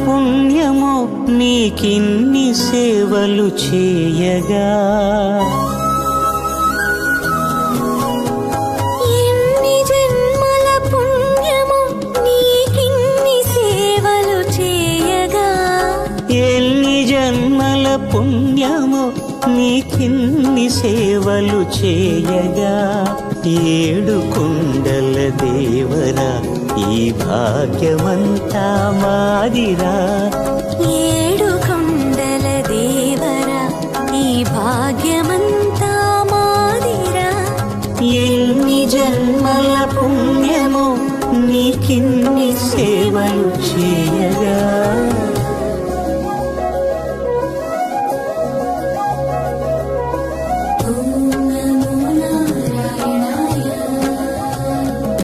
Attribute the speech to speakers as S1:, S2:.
S1: పుణ్యమో నీకిన్ని సేవలు చేయగా.
S2: ఎన్ని జన్మల పుణ్యమో నీకిన్ని సేవలు చేయగా.
S1: ఎన్ని జన్మల పుణ్యమో నీకిన్ని సేవలు చేయగా. ఏడు కొండల దేవరా ఈ భాగ్యమంతా మాదిరా.
S2: ఏడు కొండల దేవరా ఈ భాగ్యమంతా మాదిరా.
S1: ఎన్ని జన్మల పుణ్యమో నీకిన్ని సేవలు చేయగా.